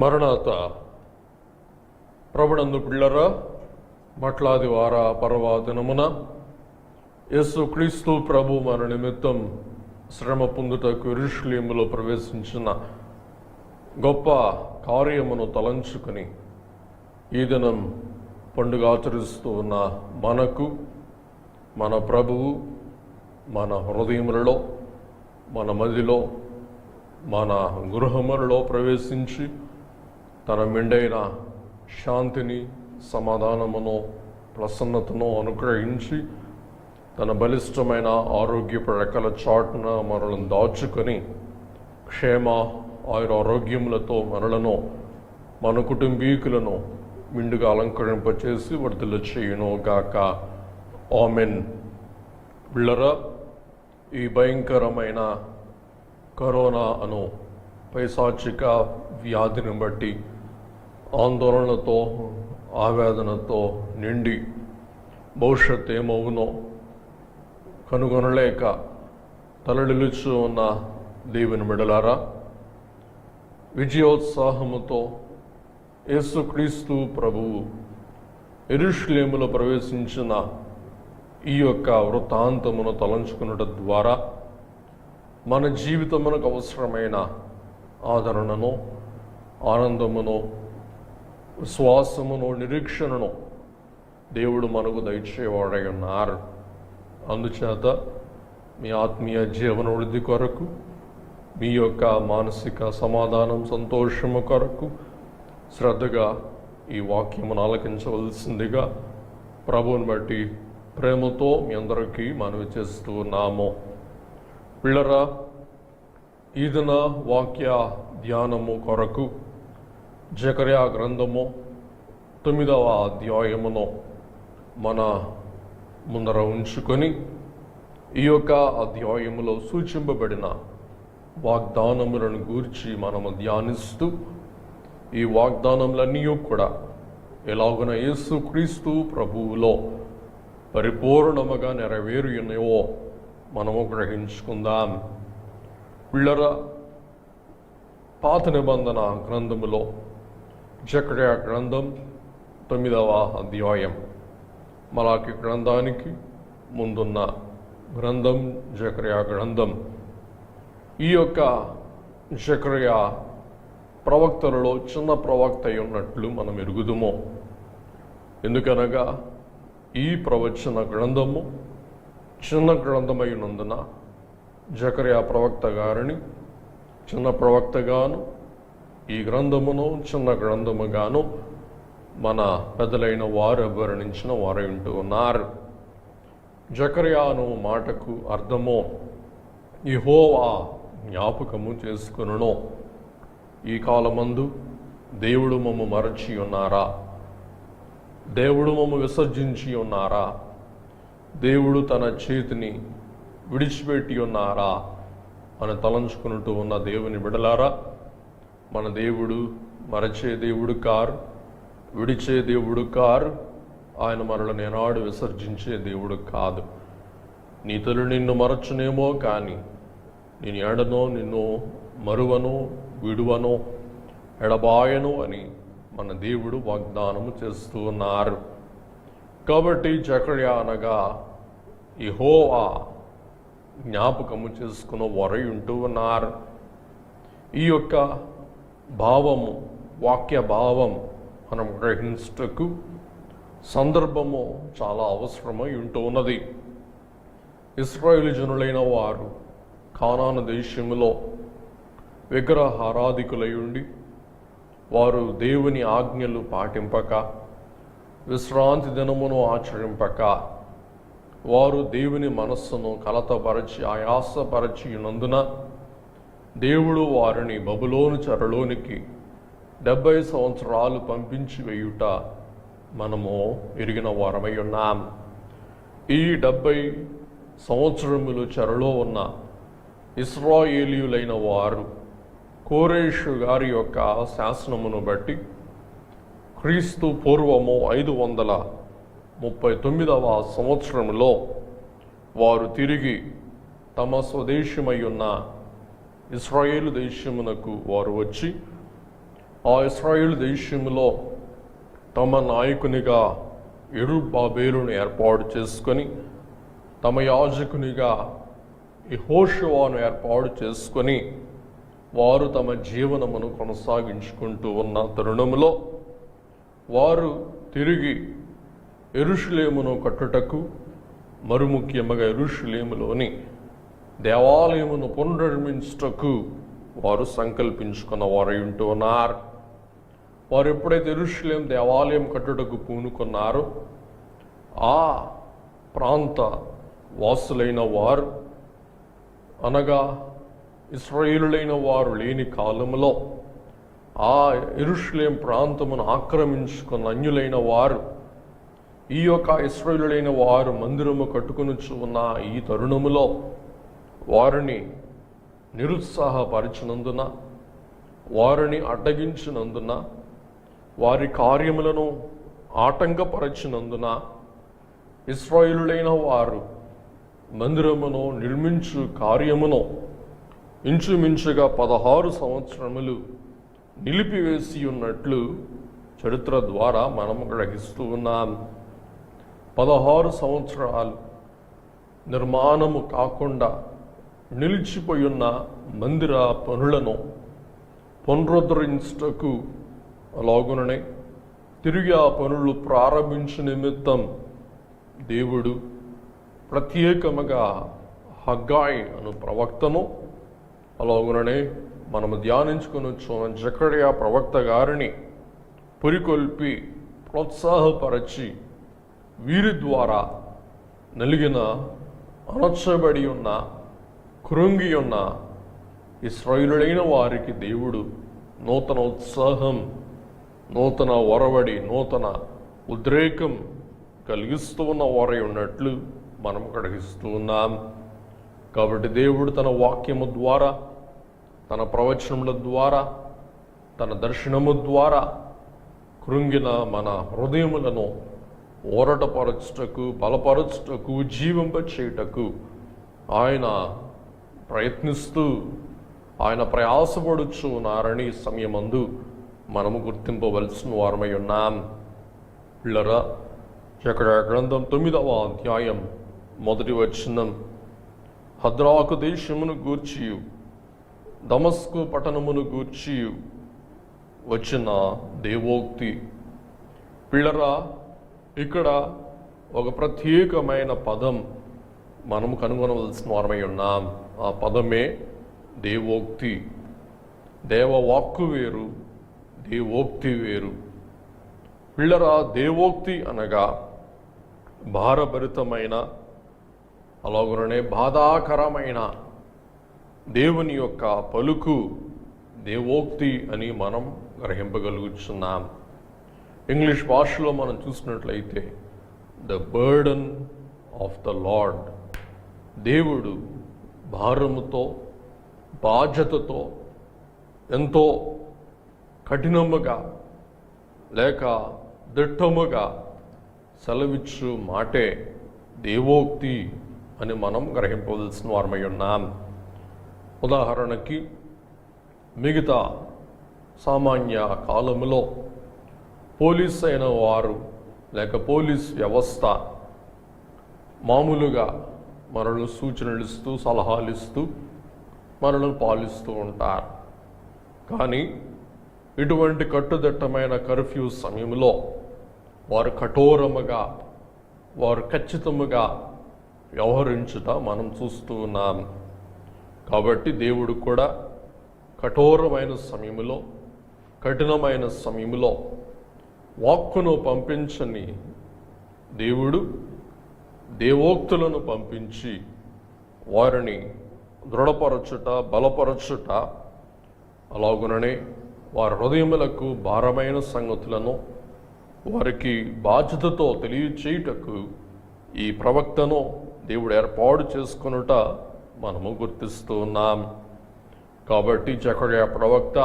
మరణాత ప్రభునందు పిల్లరా, మట్లాది వార పర్వదినమున యేసుక్రీస్తు ప్రభు మన నిమిత్తం శ్రమ పొందుటకు యెరూషలేములో ప్రవేశించిన గొప్ప కార్యమును తలంచుకొని ఈ దినం పండుగ ఆచరిస్తూ ఉన్న మనకు మన ప్రభువు మన హృదయములలో, మన మదిలో, మన గృహములలో ప్రవేశించి తన మెండైన శాంతిని, సమాధానమును, ప్రసన్నతను అనుగ్రహించి తన బలిష్టమైన ఆరోగ్యపు రెక్కల చాటున మనలను దాచుకొని క్షేమ ఆరోగ్యములతో మనలను, మన కుటుంబీకులను మిండుగా అలంకరింపచేసి వర్ధలు చేయును గాక. ఆమెన్. పిల్లరా, ఈ భయంకరమైన కరోనా అను పైశాచిక వ్యాధిని బట్టి ఆందోళనతో, ఆవేదనతో నిండి భవిష్యత్తు ఏమవునో కనుగొనలేక తలడిల్లుచూ ఉన్న దేవుని బిడ్డలారా, విజయోత్సాహముతో యేసుక్రీస్తు ప్రభువు యెరూషలేములో ప్రవేశించిన ఈ యొక్క వృత్తాంతమును తలంచుకున్నట ద్వారా మన జీవితమునకు అవసరమైన ఆదరణను, ఆనందమును, విశ్వాసమును, నిరీక్షణను దేవుడు మనకు దయచేవాడై ఉన్నారు. అందుచేత మీ ఆత్మీయ జీవన వృద్ధి కొరకు, మీ యొక్క మానసిక సమాధానం, సంతోషము కొరకు శ్రద్ధగా ఈ వాక్యమును ఆలకించవలసిందిగా ప్రభువుని బట్టి ప్రేమతో మీ అందరికీ మనవి చేస్తూ ఉన్నాము. పిల్లరా, ఈ దిన వాక్య ధ్యానము కొరకు జకర్యా గ్రంథము 9వ అధ్యాయమును మన ముందర ఉంచుకొని ఈ యొక్క అధ్యాయములో సూచింపబడిన వాగ్దానములను గూర్చి మనము ధ్యానిస్తూ, ఈ వాగ్దానములన్నీ కూడా ఎలాగున యేసుక్రీస్తు ప్రభువులో పరిపూర్ణముగా నెరవేరునయో మనము గ్రహించుకుందాం. పిల్లరా, పాత నిబంధన గ్రంథములో జకర్యా గ్రంథం 9వ అధ్యాయం, మలాకి గ్రంథానికి ముందున్న గ్రంథం జకర్యా గ్రంథం. ఈ యొక్క జకర్యా ప్రవక్తలలో చిన్న ప్రవక్త ఉన్నట్లు మనం ఎరుగుదుము. ఎందుకనగా ఈ ప్రవచన గ్రంథము చిన్న గ్రంథమైనందున జకర్యా ప్రవక్త గారిని చిన్న ప్రవక్తగాను, ఈ గ్రంథమును చిన్న గ్రంథముగాను మన పెద్దలైన వారు వర్ణించిన వారు ఉంటూ ఉన్నారు. జకర్యా అను మాటకు అర్థము యెహోవా జ్ఞాపకము చేసుకొనును. ఈ కాలమందు దేవుడు మమ్ము మరచి ఉన్నారా? దేవుడు మమ్ము విసర్జించి ఉన్నారా? దేవుడు తన చేతిని విడిచిపెట్టి ఉన్నారా అని తలంచుకుంటూ ఉన్న దేవుని బిడలారా, మన దేవుడు మరచే దేవుడు కారు, విడిచే దేవుడు కారు. ఆయన మనల్ని ఏనాడు విసర్జించే దేవుడు కాదు. నీ తల్లి నిన్ను మరచునేమో కానీ నేను ఎడనో, నిన్ను మరువను, విడువను, ఎడబాయను అని మన దేవుడు వాగ్దానము చేస్తూ ఉన్నారు. కాబట్టి జకర్యా అనగా యెహోవా జ్ఞాపకము చేసుకున్న వారై ఉంటూ ఉన్నారు. ఈ యొక్క భావము, వాక్య భావం మనం గ్రహించుటకు సందర్భము చాలా అవసరమై ఉంటూ ఉన్నది. ఇశ్రాయేలు జనులైన వారు కానాను దేశములో విగ్రహారాధికులై ఉండి వారు దేవుని ఆజ్ఞలు పాటింపక, విశ్రాంతి దినమును ఆచరింపక, వారు దేవుని మనస్సును కలతపరచి ఆయాసపరచి ఉన్నందున దేవుడు వారిని బబులోను చెరలోనికి 70 సంవత్సరాలు పంపించి వేయుట మనము ఎరిగిన వారమై ఉన్నాం. ఈ 70 సంవత్సరములు చెరలో ఉన్న ఇశ్రాయేలీయులైన వారు కోరేషు గారి యొక్క శాసనమును బట్టి క్రీస్తు పూర్వము 539వ సంవత్సరంలో వారు తిరిగి తమ స్వదేశమై ఉన్న ఇశ్రాయేలు దేశమునకు వారు వచ్చి ఆ ఇశ్రాయేలు దేశంలో తమ నాయకునిగా యెరుబ్బయలును ఏర్పాటు చేసుకొని, తమ యాజకునిగా యెహోషువను ఏర్పాటు చేసుకొని వారు తమ జీవనమును కొనసాగించుకుంటూ ఉన్న తరుణంలో వారు తిరిగి యెరూషలేమును కట్టుటకు, మరి ముఖ్యముగా యెరూషలేములోని దేవాలయమును పునర్నిర్మించుటకు వారు సంకల్పించుకున్న వారై ఉంటూ ఉన్నారు. వారు ఎప్పుడైతే యెరూషలేం దేవాలయం కట్టుటకు పూనుకున్నారో ఆ ప్రాంత వాసులైన వారు, అనగా ఇశ్రాయేలులైన వారు లేని కాలంలో ఆ యెరూషలేం ప్రాంతమును ఆక్రమించుకున్న అన్యులైన వారు ఈ యొక్క ఇశ్రాయేలులైన వారు మందిరము కట్టుకొనుచు ఉన్న ఈ తరుణములో వారిని నిరుత్సాహపరిచినందున, వారిని అడ్డగించినందున, వారి కార్యములను ఆటంకపరచినందున ఇశ్రాయేలులైన వారు మందిరమును నిర్మించు కార్యమును ఇంచుమించుగా 16 సంవత్సరములు నిలిపివేసి ఉన్నట్లు చరిత్ర ద్వారా మనం గ్రహిస్తూ ఉన్నాం. 16 సంవత్సరాలు నిర్మాణము కాకుండా నిలిచిపోయి ఉన్న మందిర పనులను పునరుద్ధరించుటకు, అలాగుననే తిరిగి ఆ పనులు ప్రారంభించు నిమిత్తం దేవుడు ప్రత్యేకముగా హగ్గాయి అను ప్రవక్తను, అలాగుననే మనము ధ్యానించుకొనొచ్చు జకర్యా ప్రవక్త గారిని పురికొల్పి ప్రోత్సాహపరచి వీరి ద్వారా నలిగిన, అణచబడి ఉన్న, కృంగి ఉన్న ఇశ్రాయేలులైన వారికి దేవుడు నూతన ఉత్సాహం, నూతన ఒరవడి, నూతన ఉద్రేకం కలిగిస్తూ ఉన్న వారై ఉన్నట్లు మనం గ్రహిస్తూ ఉన్నాం. కాబట్టి దేవుడు తన వాక్యము ద్వారా, తన ప్రవచనముల ద్వారా, తన దర్శనము ద్వారా కృంగిన మన హృదయములను ఊరటపరచుటకు, బలపరచుటకు, జీవింపచేయుటకు ఆయన ప్రయత్నిస్తూ, ఆయన ప్రయాసపడుచు ఉన్నారని సమయమందు మనము గుర్తింపవలసిన వారమై ఉన్నాం. పిల్లరా, జకర్యా గ్రంథం 9వ అధ్యాయం 1వ వచనం, హద్రాకు దేశమును గూర్చియు దమస్కు పట్టణమును గూర్చియు వచ్చిన దేవోక్తి. పిల్లరా, ఇక్కడ ఒక ప్రత్యేకమైన పదం మనము కనుగొనవలసిన వారమై ఉన్నాం. ఆ పదమే దేవోక్తి. దేవవాక్కు వేరు, దేవోక్తి వేరు. పిల్లరా, దేవోక్తి అనగా భారభరితమైన, అలాగుననే బాధాకరమైన దేవుని యొక్క పలుకు దేవోక్తి అని మనం గ్రహింపగలుగుతున్నాం. ఇంగ్లీష్ భాషలో మనం చూసినట్లయితే the burden of the lord. దేవుడు భారముతో, బాధ్యతతో, ఎంతో కఠినముగా లేక దిట్టముగా సెలవిచ్చు మాటే దేవోక్తి అని మనం గ్రహింపవలసిన వారమై ఉన్నాం. ఉదాహరణకి, మిగతా సామాన్య కాలములో పోలీస్ అయిన వారు లేక పోలీస్ వ్యవస్థ మామూలుగా మనల్ని సూచనలు ఇస్తూ, సలహాలు ఇస్తూ, మనల్ని పాలిస్తూ ఉంటారు. కానీ ఇటువంటి కట్టుదిట్టమైన కర్ఫ్యూ సమయంలో వారు కఠోరముగా, వారు ఖచ్చితముగా వ్యవహరించుట మనం చూస్తూ ఉన్నాం. కాబట్టి దేవుడు కూడా కఠోరమైన సమయంలో, కఠినమైన సమయంలో వాక్కును పంపించని దేవుడు దేవోక్తులను పంపించి వారిని దృఢపరచుట, బలపరచుట, అలాగుననే వారి హృదయములకు భారమైన సంగతులను వారికి బాధ్యతతో తెలియచేయుటకు ఈ ప్రవక్తను దేవుడు ఏర్పాటు చేసుకొనుట మనము గుర్తిస్తూ ఉన్నాం. కాబట్టి జకర్యా ప్రవక్త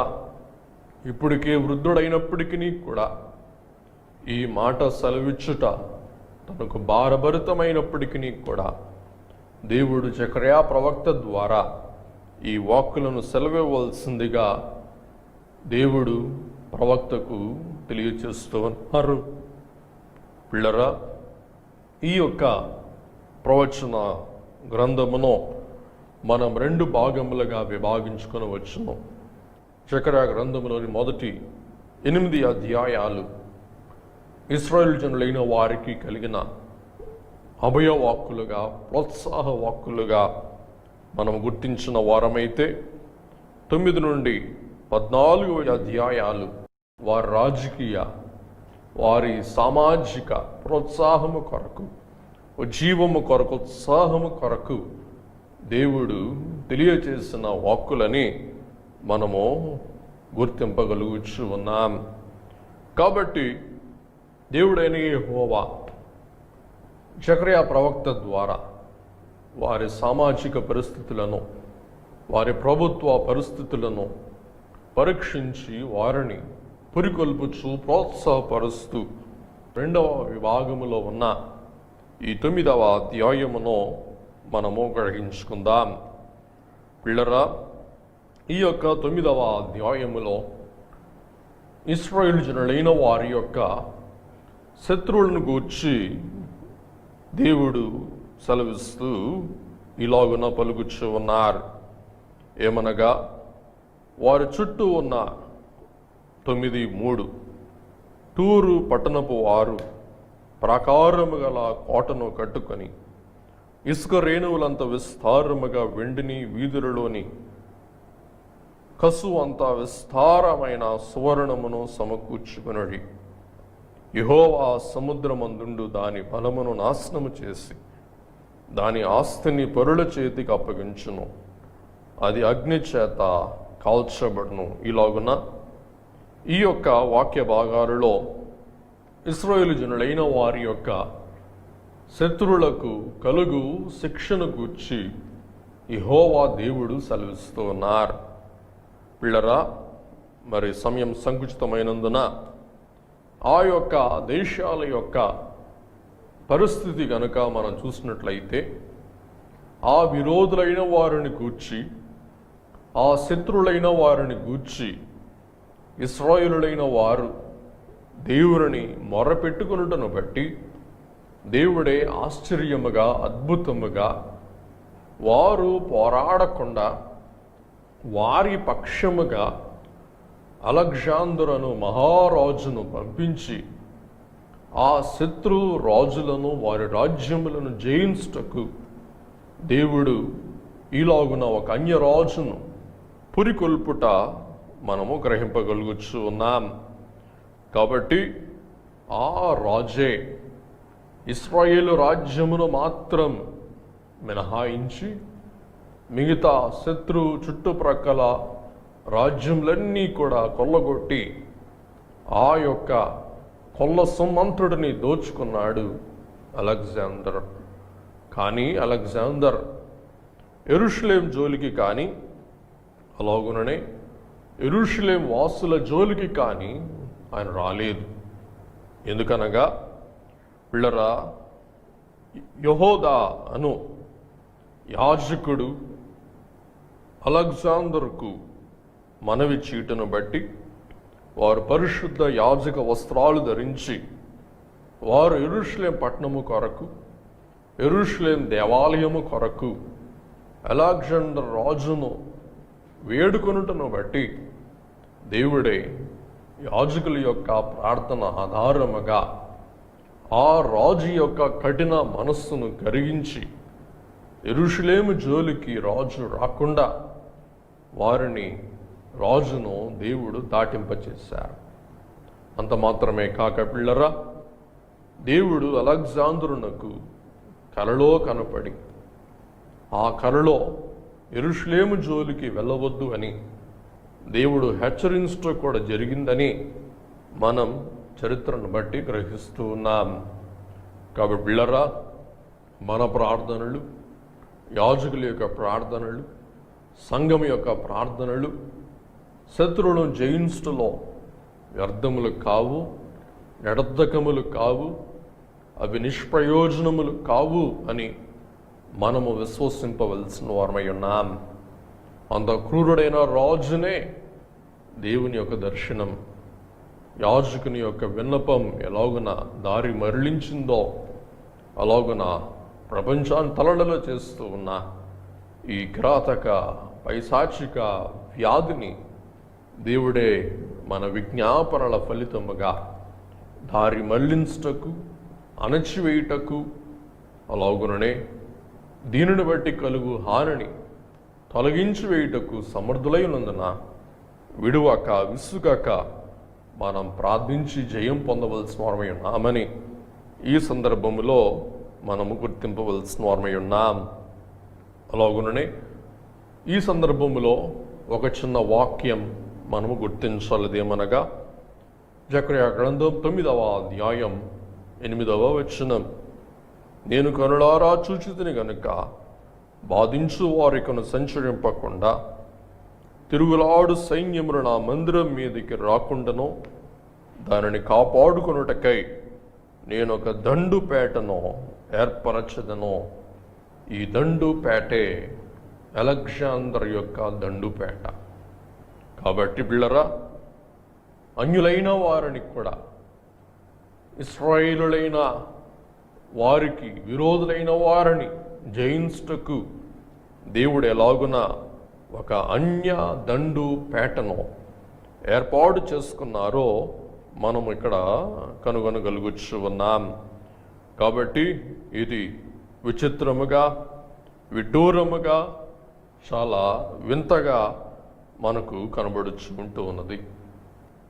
ఇప్పటికే వృద్ధుడైనప్పటికీ కూడా ఈ మాట సెలవిచ్చుట తనకు భారభరితమైనప్పటికీ కూడా దేవుడు జకర్యా ప్రవక్త ద్వారా ఈ వాక్కులను సెలవివ్వవలసిందిగా దేవుడు ప్రవక్తకు తెలియచేస్తూ ఉన్నారు. పిల్లరా, ఈ యొక్క ప్రవచన గ్రంథమును మనం 2 భాగములుగా విభాగించుకొనవచ్చును. జకర్యా గ్రంథములోని మొదటి 8 అధ్యాయాలు ఇశ్రాయేలు జనులైన వారికి కలిగిన అభయవాక్కులుగా, ప్రోత్సాహ వాక్కులుగా మనం గుర్తించిన వారమైతే 9 నుండి 14 అధ్యాయాలు వారి రాజకీయ, వారి సామాజిక ప్రోత్సాహము కొరకు, జీవము కొరకు, ఉత్సాహము కొరకు దేవుడు తెలియచేసిన వాక్కులని మనము గుర్తింపగలుగుచు ఉన్నాం. కాబట్టి దేవుడైన యెహోవా జకర్యా ప్రవక్త ద్వారా వారి సామాజిక పరిస్థితులను, వారి ప్రభుత్వ పరిస్థితులను పరీక్షించి వారిని పురికొల్పుచు ప్రోత్సాహపరుస్తూ 2వ విభాగములో ఉన్న ఈ 9వ అధ్యాయమును మనము గ్రహించుకుందాం. పిల్లరా, ఈ యొక్క 9వ అధ్యాయములో ఇశ్రాయేలు జనులైన వారి యొక్క శత్రువులను గూర్చి దేవుడు సెలవిస్తూ ఇలాగున పలుకుచూ ఉన్నారు. ఏమనగా, వారి చుట్టూ ఉన్న 9:3 తూరు పట్టణపు వారు ప్రాకారము గల కోటను కట్టుకొని ఇసుక రేణువులంత విస్తారముగా వెండిని, వీధులలోని కసు అంత విస్తారమైన సువర్ణమును సమకూర్చుకునడి. యెహోవా సముద్రమందుండు దాని బలమును నాశనము చేసి దాని ఆస్తిని పరుల చేతికి అప్పగించును, అది అగ్ని చేత కాల్చబడును. ఇలాగున ఈ యొక్క వాక్య భాగాలలో ఇశ్రాయేలు జనులైన వారి యొక్క శత్రువులకు కలుగు శిక్షను గూర్చి యెహోవా దేవుడు సెలవిస్తూ ఉన్నారు. పిల్లరా, మరి సమయం సంకుచితమైనందున ఆ యొక్క దేశాల యొక్క పరిస్థితి గనుక మనం చూసినట్లయితే, ఆ విరోధులైన వారిని గూర్చి, ఆ శత్రువులైన వారిని గూర్చి ఇశ్రాయేలులైన వారు దేవుని మొరపెట్టుకొనుటను బట్టి దేవుడే ఆశ్చర్యముగా, అద్భుతముగా వారు పోరాడకుండా వారి పక్షముగా అలెగ్జాందరును మహారాజును పంపించి ఆ శత్రు రాజులను, వారి రాజ్యములను జయించుటకు దేవుడు ఈలాగున ఒక అన్యరాజును పురికొల్పుట మనము గ్రహింపగలుగుచు ఉన్నాం. కాబట్టి ఆ రాజే ఇశ్రాయేలు రాజ్యమును మాత్రం మినహాయించి మిగతా శత్రు చుట్టుప్రక్కల రాజ్యములన్నీ కూడా కొల్లగొట్టి ఆ యొక్క కొల్ల సొమ్మంతుడిని దోచుకున్నాడు అలెగ్జాండర్. కానీ అలెగ్జాండర్ యెరూషలేం జోలికి కానీ, అలాగుననే యెరూషలేం వాసుల జోలికి కానీ ఆయన రాలేదు. ఎందుకనగా పిల్లరా, యెహోదా అను యాజకుడు అలెగ్జాండర్కు మనవి చీటును బట్టి వారు పరిశుద్ధ యాజక వస్త్రాలు ధరించి వారు యెరూషలేం పట్టణము కొరకు, యెరూషలేం దేవాలయము కొరకు అలెగ్జాండర్ రాజును వేడుకొనుటను బట్టి దేవుడే యాజకుల యొక్క ప్రార్థన ఆధారముగా ఆ రాజు యొక్క కఠిన మనస్సును కరిగించి యెరూషలేము జోలికి రాజు రాకుండా వారిని, రాజును దేవుడు దాటింపచేశారు. అంత మాత్రమే కాక పిల్లరా, దేవుడు అలెగ్జాండరునకు కలలో కనపడి ఆ కలలో యెరూషలేము జోలికి వెళ్ళవద్దు అని దేవుడు హెచ్చరించడం కూడా జరిగిందని మనం చరిత్రను బట్టి గ్రహిస్తూ ఉన్నాం. కాబట్టి పిల్లరా, మన ప్రార్థనలు, యాజకుల యొక్క ప్రార్థనలు, సంఘం యొక్క ప్రార్థనలు శత్రువులను జయించటంలో వ్యర్థములు కావు, నిరర్ధకములు కావు, అవి నిష్ప్రయోజనములు కావు అని మనము విశ్వసింపవలసిన వారమై ఉన్నాం. అంత క్రూరుడైన రాజునే దేవుని యొక్క దర్శనం యాజకుని యొక్క విన్నపం ఎలాగున దారి మరలించిందో అలాగున ప్రపంచాన్ని తలడలో చేస్తూ ఉన్న ఈ కిరాతక పైశాచిక వ్యాధిని దేవుడే మన విజ్ఞాపనల ఫలితముగా దారి మళ్లించుటకు, అణచివేయుటకు, అలాగుననే దీనిని బట్టి కలుగు హానిని తొలగించి వేయుటకు సమర్థులై ఉన్నందున విడువక విసుగక మనం ప్రార్థించి జయం పొందవలసిన వారమై ఉన్నామని ఈ సందర్భంలో మనము గుర్తింపవలసిన వారమై ఉన్నాం. అలాగుననే ఈ సందర్భంలో ఒక చిన్న వాక్యం మనము గుర్తించాలదేమనగా జకర్యా గ్రంథం 9వ అధ్యాయం 8వ వచనం. నేను కనులారా చూచితిని గనుక బాధించు వారికను సంచరింపకుండా తిరుగులాడు సైన్యములు నా మందిరం మీదకి రాకుండానో దానిని కాపాడుకొనుటకై నేను ఒక దండుపేటను ఏర్పరచదను. ఈ దండుపేటే అలెగ్జాండర్ యొక్క దండుపేట. కాబట్టి బిళ్ళరా, అన్యులైన వారిని కూడా, ఇశ్రాయేలులైన వారికి విరోధులైన వారిని జయించుటకు దేవుడు ఎలాగున ఒక అన్య దండు పేటను ఏర్పాటు చేసుకున్నారో మనం ఇక్కడ కనుగొనగలుగుచు ఉన్నాం. కాబట్టి ఇది విచిత్రముగా, విడ్డూరముగా, చాలా వింతగా మనకు కనబడుచు ఉంటూ ఉన్నది.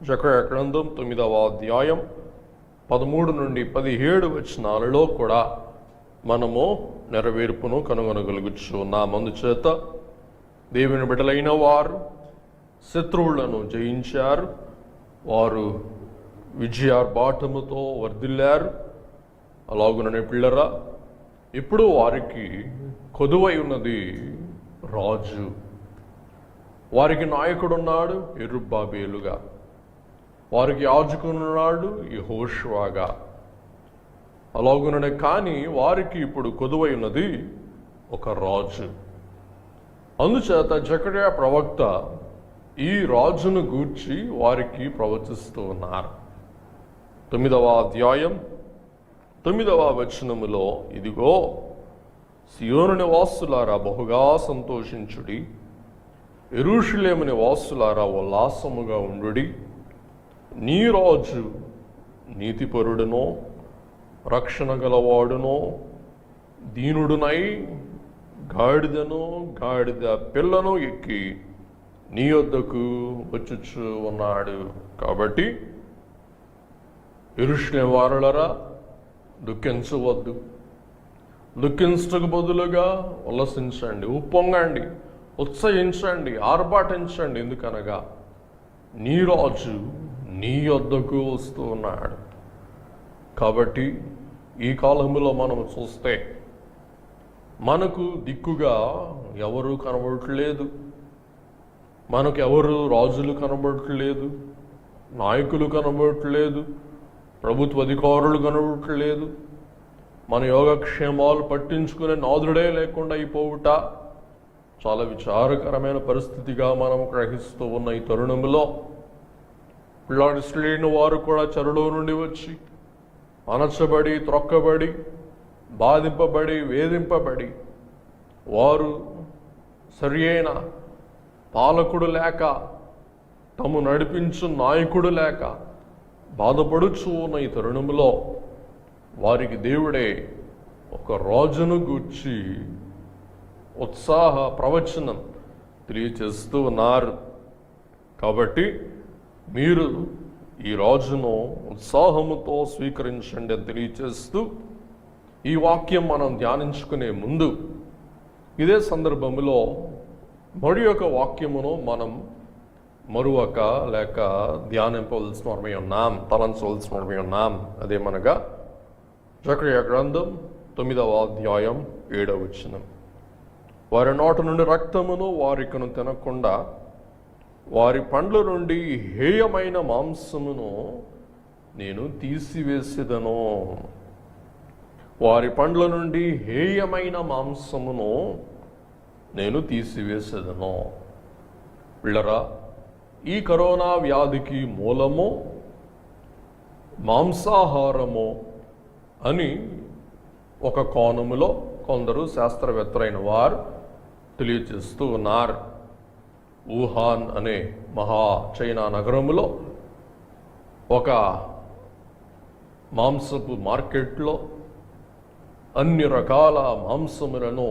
జకర్యా గ్రంథం 9వ అధ్యాయం 13 నుండి 17 వచనాలలో కూడా మనము నెరవేర్పును కనుగొనగలుగుచు ఉన్నాం. అందుచేత దేవుని బిడ్డలైన వారు శత్రువులను జయించారు, వారు విజయార్భాటముతో వర్ధిల్లారు. అలాగుననే పిల్లరా, ఇప్పుడు వారికి కొదువై ఉన్నది రాజు. వారికి నాయకుడున్నాడు యెరుబ్బయలుగా, వారికి యాజకుడున్నాడు యెహోషువగా. అలాగుననే కానీ వారికి ఇప్పుడు కొదువై ఉన్నది ఒక రాజు. అందుచేత జకర్యా ప్రవక్త ఈ రాజును గూర్చి వారికి ప్రవచిస్తూ ఉన్నారు. 9వ అధ్యాయం 9వ వచనములో, ఇదిగో సియోను నివాసులారా బహుగా సంతోషించుడి, యెరూషలేము నివాసులారా ఉల్లాసముగా ఉండుడి. నీ రాజు నీతిపరుడునో రక్షణ గలవాడునో దీనుడునై గాడిదను గాడిద పిల్లను ఎక్కి నీ వద్దకు వచ్చుచు ఉన్నాడు. కాబట్టి యెరూషలేము వారులారా, దుఃఖించవద్దు. దుఃఖించటకు బదులుగా ఉల్లసించండి, ఉప్పొంగండి, ఉత్సహించండి, ఆర్భాటించండి. ఎందుకనగా నీ రాజు నీ వద్దకు వస్తూ ఉన్నాడు. కాబట్టి ఈ కాలంలో మనం చూస్తే మనకు దిక్కుగా ఎవరు కనబడట్లేదు, మనకు ఎవరు రాజులు కనబడట్లేదు, నాయకులు కనబడట్లేదు, ప్రభుత్వ అధికారులు కనబడట్లేదు. మన యోగక్షేమాలు పట్టించుకునే నాదుడే లేకుండా అయిపోవుట చాలా విచారకరమైన పరిస్థితిగా మనం గ్రహిస్తూ ఉన్న ఈ తరుణంలో పిల్లాడిలేని వారు కూడా చెరలో నుండి వచ్చి అణచబడి, త్రొక్కబడి, బాధింపబడి, వేధింపబడి, వారు సరి అయిన పాలకుడు లేక, తము నడిపించు నాయకుడు లేక బాధపడుచు ఉన్న ఈ తరుణంలో వారికి దేవుడే ఒక రాజును గూర్చి ఉత్సాహ ప్రవచనం తెలియచేస్తూ ఉన్నారు. కాబట్టి మీరు ఈ రాజును ఉత్సాహముతో స్వీకరించండి అని తెలియచేస్తూ ఈ వాక్యం మనం ధ్యానించుకునే ముందు ఇదే సందర్భంలో మరి యొక్క వాక్యమును మనం మరొక లేక ధ్యానింపవలసిన వారమై ఉన్నాం, తలంచవలసిన వారమై ఉన్నాం. అదేమనగా జకర్యా గ్రంథం 9వ అధ్యాయం 7వ వచనం. వారి నోట నుండి రక్తమును వారికను తినకుండా వారి పండ్ల నుండి హేయమైన మాంసమును నేను తీసివేసేదను. వారి పండ్ల నుండి హేయమైన మాంసమును నేను తీసివేసేదను. పిల్లరా, ఈ కరోనా వ్యాధికి మూలము మాంసాహారము అని ఒక కోణములో కొందరు శాస్త్రవేత్తలైన వారు తెలియజేస్తూ ఉన్నారు. వుహాన్ అనే మహా చైనా నగరంలో ఒక మాంసపు మార్కెట్లో అన్ని రకాల మాంసములను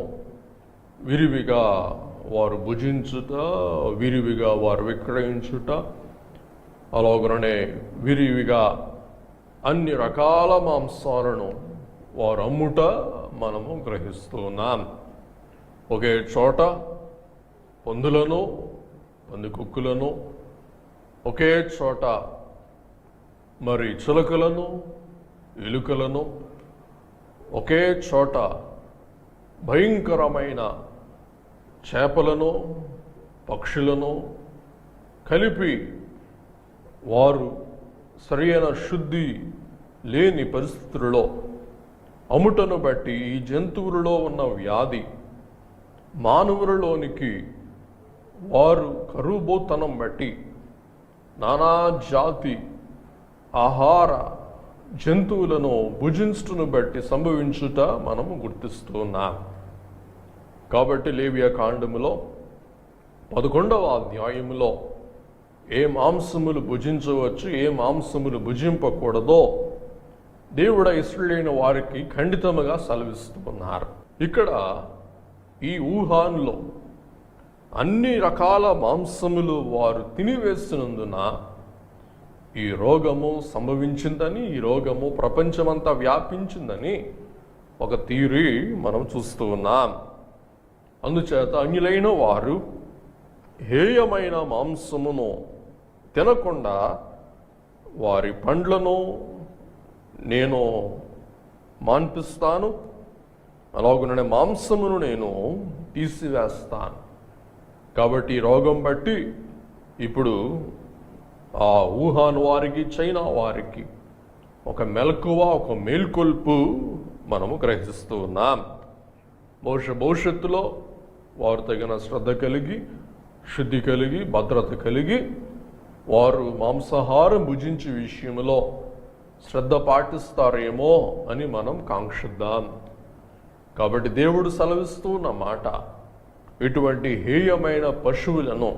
విరివిగా వారు భుజించుట, విరివిగా వారు విక్రయించుట, అలాగనే విరివిగా అన్ని రకాల మాంసాలను వారు అమ్ముట మనము గ్రహిస్తూ ఉన్నాం. ఒకే చోట పందులను, పందికొక్కులను, ఒకే చోట మరి చిలుకలను, ఎలుకలను, ఒకే చోట భయంకరమైన చేపలను, పక్షులను కలిపి వారు సరైన శుద్ధి లేని పరిస్థితులలో అమ్ముటను బట్టి ఈ జంతువులలో ఉన్న వ్యాధి మానవులలోనికి వారు కరుబోతనం బట్టి నానా జాతి ఆహార జంతువులను భుజించుటను బట్టి సంభవించుట మనము గుర్తిస్తున్నాం. కాబట్టి లేవియా కాండములో 11వ అధ్యాయములో ఏ మాంసములు భుజించవచ్చు, ఏ మాంసములు భుజింపకూడదో దేవుడు ఇశ్రాయేలు వారికి ఖండితముగా సెలవిస్తున్నారు. ఇక్కడ ఈ వుహాన్లో అన్ని రకాల మాంసములు వారు తినివేసినందున ఈ రోగము సంభవించిందని, ఈ రోగము ప్రపంచమంతా వ్యాపించిందని ఒక థియరీ మనం చూస్తూ ఉన్నాం. అందుచేత అన్యులైన వారు హేయమైన మాంసమును తినకుండా వారి పండ్లను నేను మాన్పిస్తాను, అలాగనే మాంసమును నేను తీసివేస్తాను. కాబట్టి ఈ రోగం బట్టి ఇప్పుడు ఆ వుహాన్ వారికి, చైనా వారికి ఒక మెలకువ, ఒక మేల్కొల్పు మనము గ్రహిస్తూ ఉన్నాం. భవిష్యత్తులో వారు తగిన శ్రద్ధ కలిగి, శుద్ధి కలిగి, భద్రత కలిగి వారు మాంసాహారం భుజించే విషయంలో శ్రద్ధ పాటిస్తారేమో అని మనం కాంక్షిద్దాం. కాబట్టి దేవుడు సెలవిస్తూ ఉన్న మాట, ఇటువంటి హేయమైన పశువులను,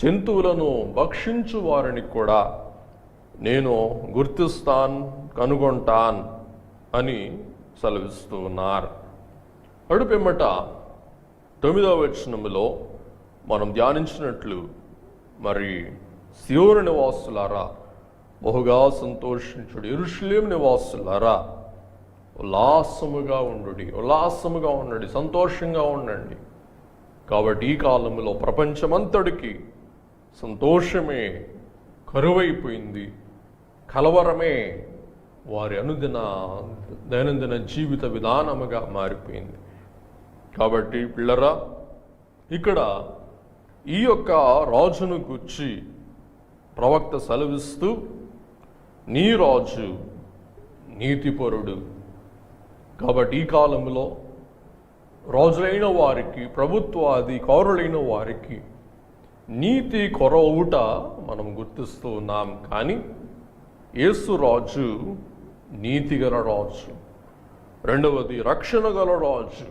జంతువులను భక్షించు వారిని కూడా నేను గుర్తిస్తాను, కనుగొంటాను అని సెలవిస్తూ ఉన్నారు. అడుపెమ్మట 9వ వచనములో మనం ధ్యానించినట్లు, మరి సియోను నివాసులారా బహుగా సంతోషించుడి, యెరూషలేము నివాసులారా ఉల్లాసముగా ఉండండి, సంతోషంగా ఉండండి. కాబట్టి ఈ కాలంలో ప్రపంచమంతటికి సంతోషమే కరువైపోయింది, కలవరమే వారి దైనందిన జీవిత విధానముగా మారిపోయింది. కాబట్టి పిల్లరా, ఇక్కడ ఈ యొక్క రాజును గూర్చి ప్రవక్త సెలవిస్తూ, నీ రాజు నీతిపరుడు. కాబట్టి ఈ కాలంలో రాజులైన వారికి, ప్రభుత్వాధికారులైన వారికి నీతి కొరవుట మనం గుర్తిస్తూ ఉన్నాం. కానీ యేసు రాజు నీతిగల రాజు. రెండవది రక్షణ గల రాజు.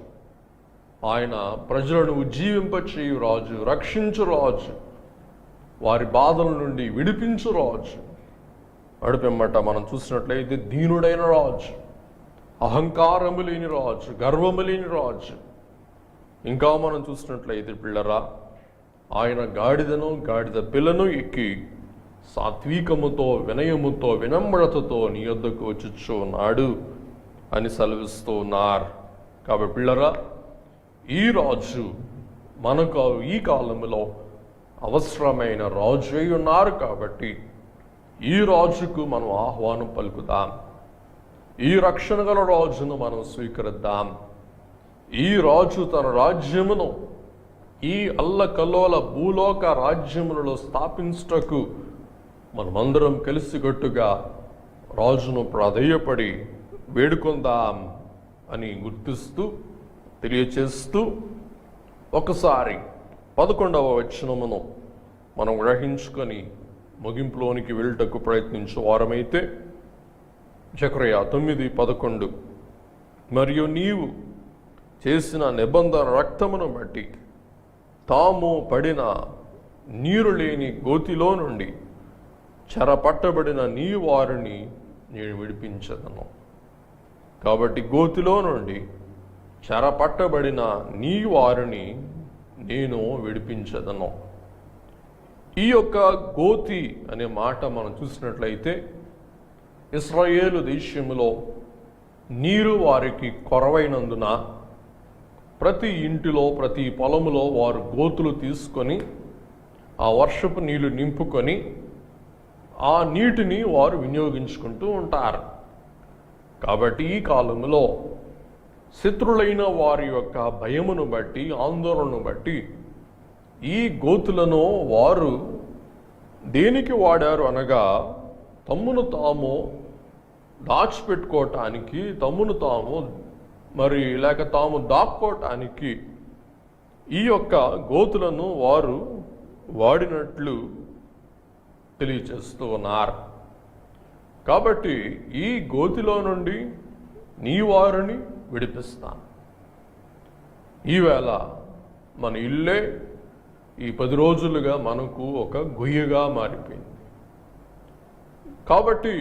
ఆయన ప్రజలను ఉజ్జీవింపచేయు రాజు, రక్షించు రాజు, వారి బాధల నుండి విడిపించు రాజు. అడుపెమ్మట మనం చూసినట్లయితే దీనుడైన రాజు, అహంకారము లేని రాజు, గర్వము లేని రాజు. ఇంకా మనం చూసినట్లయితే పిల్లరా, ఆయన గాడిద పిల్లను ఎక్కి సాత్వికముతో, వినయముతో, వినమ్రతతో నీ యొద్దకు వచ్చుచు ఉన్నాడు అని సెలవిస్తూ ఉన్నారు. కాబట్టి పిల్లరా, ఈ రాజు మనకు ఈ కాలంలో అవసరమైన రాజు అయి ఉన్నారు. కాబట్టి ఈ రాజుకు మనం ఆహ్వానం పలుకుదాం, ఈ రక్షణ గల రాజును మనం స్వీకరిద్దాం. ఈ రాజు తన రాజ్యమును ఈ అల్లకల్లోల భూలోక రాజ్యములలో స్థాపించుటకు మనమందరం కలిసికట్టుగా రాజును ప్రాధేయపడి వేడుకొందాం అని గుర్తిస్తూ, తెలియచేస్తూ, ఒకసారి 11వ వచనమును మనం గ్రహించుకొని ముగింపులోనికి వెళ్ళటకు ప్రయత్నించే వారమైతే జకర్యా 9:11 మరియు నీవు చేసిన నిబంధన రక్తమును బట్టి తాము పడిన నీరు లేని గోతిలో నుండి చెరపట్టబడిన నీ వారిని నేను విడిపించదను. కాబట్టి గోతిలో నుండి చెరపట్టబడిన నీ వారిని నేను విడిపించదను. ఈ యొక్క గోతి అనే మాట మనం చూసినట్లయితే ఇశ్రాయేలు దేశంలో నీరు వారికి కొరవైనందున ప్రతి ఇంటిలో ప్రతి పొలములో వారు గోతులు తీసుకొని ఆ వర్షపు నీళ్లు నింపుకొని ఆ నీటిని వారు వినియోగించుకుంటూ ఉంటారు. కాబట్టి ఈ కాలంలో శత్రులైన వారి యొక్క భయమును బట్టి ఆందోళనను బట్టి ఈ గోతులను వారు దేనికి వాడారు అనగా తమ్మును తాము దాచిపెట్టుకోవటానికి, తమ్మును తాము లేక తాము దాక్కోవటానికి ఈ యొక్క గోతులను వారు వాడినట్లు తెలియచేస్తూ ఉన్నారు. కాబట్టి ఈ గోతిలో నుండి నీ వారిని విడిపిస్తాను. ఈవేళ మన ఇల్లే ఈ 10 రోజులుగా మనకు ఒక గొయ్యగా మారిపోయింది. కాబట్టి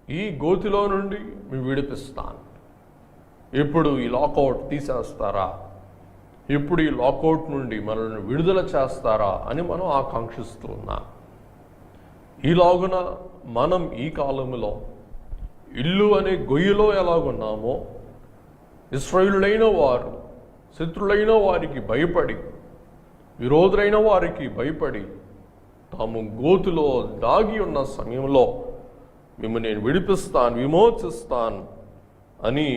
ఈ గోతిలో నుండి మేము విడిపిస్తాను. ఇప్పుడు ఈ లాకౌట్ తీసేస్తారా, ఇప్పుడు ఈ లాకౌట్ నుండి మనల్ని విడుదల చేస్తారా అని మనం ఆకాంక్షిస్తూ ఉన్నాం. ఈలాగున మనం ఈ కాలంలో ఇల్లు అనే గొయ్యిలో ఎలాగున్నామో ఇశ్రాయేలులైన వారు శత్రులైన వారికి భయపడి, విరోధులైన వారికి భయపడి తాము గోతులో దాగి ఉన్న సమయంలో మిమ్మల్ని నేను విడిపిస్తాను, విమోచిస్తాను అని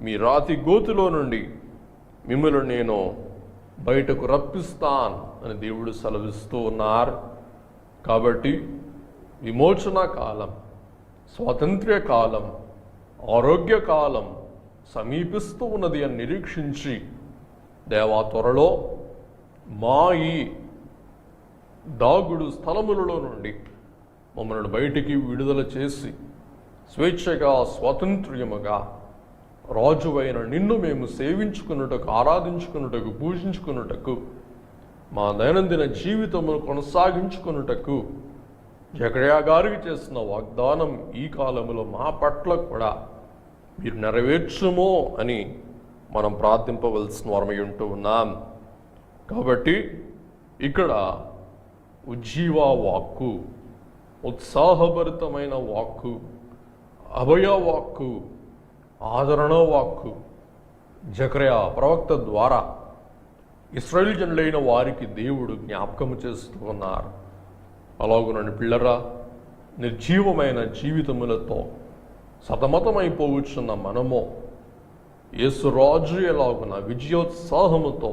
మీ రాతి గోతులో నుండి మిమ్మల్ని నేను బయటకు రప్పిస్తాను అని దేవుడు సెలవిస్తూ ఉన్నారు. కాబట్టి విమోచన కాలం, స్వాతంత్ర్య కాలం, ఆరోగ్య కాలం సమీపిస్తూ ఉన్నది అని నిరీక్షించి దేవా త్వరలో మా ఈ దాగుడు స్థలములలో నుండి మమ్మల్ని బయటికి విడుదల చేసి స్వేచ్ఛగా స్వాతంత్ర్యముగా రాజువైన నిన్ను మేము సేవించుకున్నటకు, ఆరాధించుకున్నటకు, పూజించుకున్నటకు, మా దైనందిన జీవితమును కొనసాగించుకున్నటకు జకర్యా గారికి చేసిన వాగ్దానం ఈ కాలంలో మా పట్ల కూడా మీరు నెరవేర్చుమో అని మనం ప్రార్థింపవలసిన వారమై ఉంటూ ఉన్నాం. కాబట్టి ఇక్కడ ఉజ్జీవ వాక్కు, ఉత్సాహభరితమైన వాక్కు, అభయ వాక్కు, ఆదరణ వాక్కు జకర్యా ప్రవక్త ద్వారా ఇశ్రాయేలు జనులైన వారికి దేవుడు జ్ఞాపకము చేస్తూ ఉన్నారు. అలాగునని పిల్లరా, నిర్జీవమైన జీవితములతో సతమతమైపోవచ్చున్న మనము యేసు రాజు ఎలాగున విజయోత్సాహముతో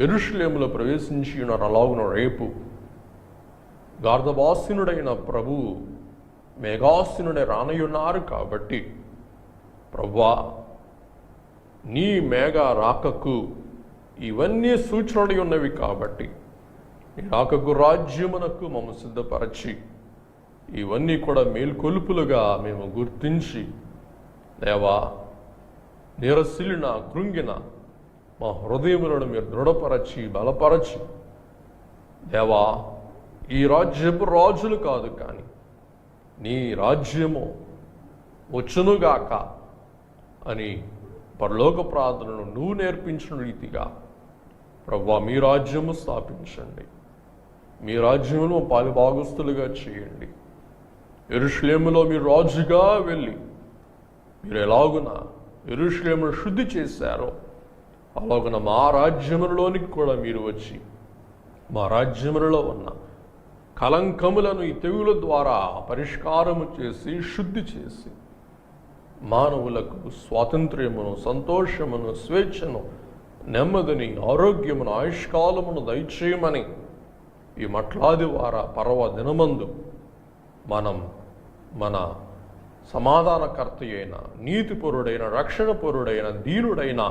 యెరూషలేములో ప్రవేశించి ఉన్నారు. అలాగున రేపు గార్ధవాసినుడైన ప్రభువు మేఘాసీనుడై రానయ్యున్నారు. కాబట్టి ప్రభువా, నీ మేఘ రాకకు ఇవన్నీ సూచనలు ఉన్నవి. కాబట్టి నీ రాకకు రాజ్యమునకు మమ్మ సిద్ధపరచి ఇవన్నీ కూడా మేల్కొలుపులుగా మేము గుర్తించి దేవా, నిరసిలిన కృంగిన మా హృదయములను మీరు దృఢపరచి బలపరచి దేవా, ఈ రాజ్యపు రాజులు కాదు కానీ నీ రాజ్యము వచ్చునుగాక అని పరలోక ప్రార్థనను నువ్వు నేర్పించిన రీతిగా ప్రభువా మీ రాజ్యము స్థాపించండి, మీ రాజ్యమును పాలుభాగస్తులుగా చేయండి. యెరూషలేములో మీరు రాజుగా వెళ్ళి మీరు ఎలాగున యెరూషలేమును శుద్ధి చేశారో అలాగున మా రాజ్యములలోనికి కూడా మీరు వచ్చి మా రాజ్యములలో ఉన్న కలంకములను ఈ తెగుల ద్వారా పరిష్కారము చేసి శుద్ధి చేసి మానవులకు స్వాతంత్ర్యమును, సంతోషమును, స్వేచ్ఛను, నెమ్మదిని, ఆరోగ్యమును, ఆయుష్కాలమును దయచేయమని ఈ మట్లాదివార పర్వ దినమందు మనం మన సమాధానకర్త అయిన, నీతిపరుడైన, రక్షణపరుడైన, దీనుడైన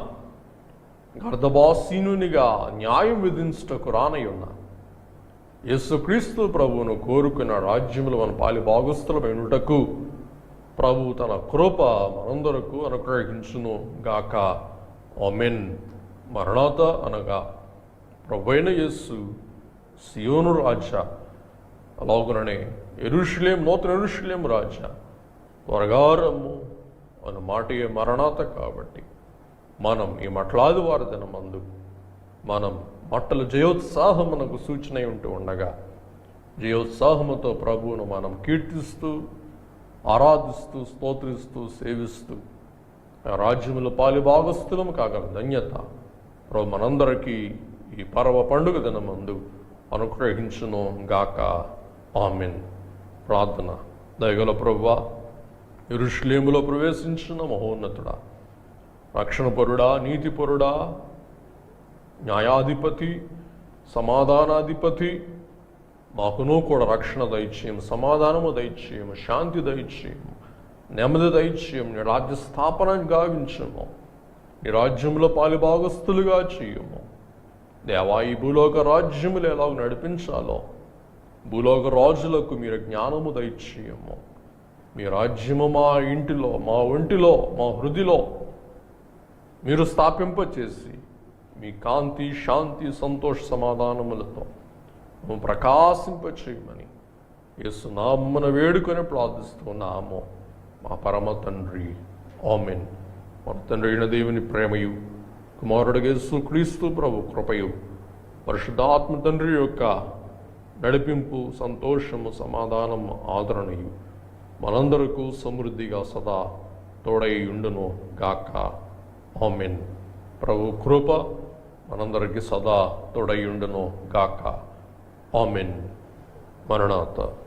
గర్ధబాసీనునిగా న్యాయం విధించుటకు రానయ్యున్న యేసుక్రీస్తు ప్రభువును కోరుకున్న రాజ్యములు మన పాలి భాగస్థులమైనటకు ప్రభు తన కృప మనందరకు అనుగ్రహించును గాక. ఆమేన్. మరణాత అనగా ప్రభువైన యేసు సియోను రాజా, అలాగుననే యెరూషలేం, నూతన యెరూషలేం రాజా త్వరగా రమ్ము అన్న మాటయే మరణాత. కాబట్టి మనం ఈ మట్లాది వారి దినమందు మనం మట్టల జయోత్సాహమునకు సూచన ఉంటూ ఉండగా జయోత్సాహముతో ప్రభువును మనం కీర్తిస్తూ, ఆరాధిస్తూ, స్తోత్రిస్తూ, సేవిస్తూ ఆ రాజ్యములో పాలిభాగస్థులము కాగల ధన్యత ప్రభు మనందరికీ ఈ పర్వ పండుగ దినమందు అనుగ్రహించును గాక. ఆమెన్. ప్రార్థన. దయగల ప్రభువా, యెరూషలేములో ప్రవేశించిన మహోన్నతుడా, రక్షణపరుడా, నీతిపరుడా, న్యాయాధిపతి, సమాధానాధిపతి, మాకును కూడా రక్షణ దయచేయం, సమాధానము దయచేయము, శాంతి దయచేయము, నెమ్మది దయచేయము, నీ రాజ్య స్థాపన గావించము, నీ రాజ్యంలో పాలిభాగస్తులుగా చేయము. దేవా, ఈ భూలోక రాజ్యములు ఎలాగ నడిపించాలో భూలోక రాజులకు మీరు జ్ఞానము దయచేయము. మీ రాజ్యము మా ఇంటిలో, మా ఒంటిలో, మా హృదిలో మీరు స్థాపింపచేసి మీ కాంతి, శాంతి, సంతోష సమాధానములతో ప్రకాశింపచేయమని యేసు నామమున వేడుకొని ప్రార్థిస్తున్నాము మా పరమ తండ్రి. ఆమేన్. మన తండ్రి అయిన దేవుని ప్రేమయు, కుమారుడు యేసుక్రీస్తు ప్రభు కృపయు, పరిశుద్ధాత్మ తండ్రి యొక్క నడిపింపు, సంతోషము, సమాధానము, ఆదరణయు మనందరకు సమృద్ధిగా సదా తోడై ఉండును గాక. ఆమేన్. ప్రభు కృప మనందరికీ సదా తోడై ఉండును గాక. ఆమేన్. మరణాత.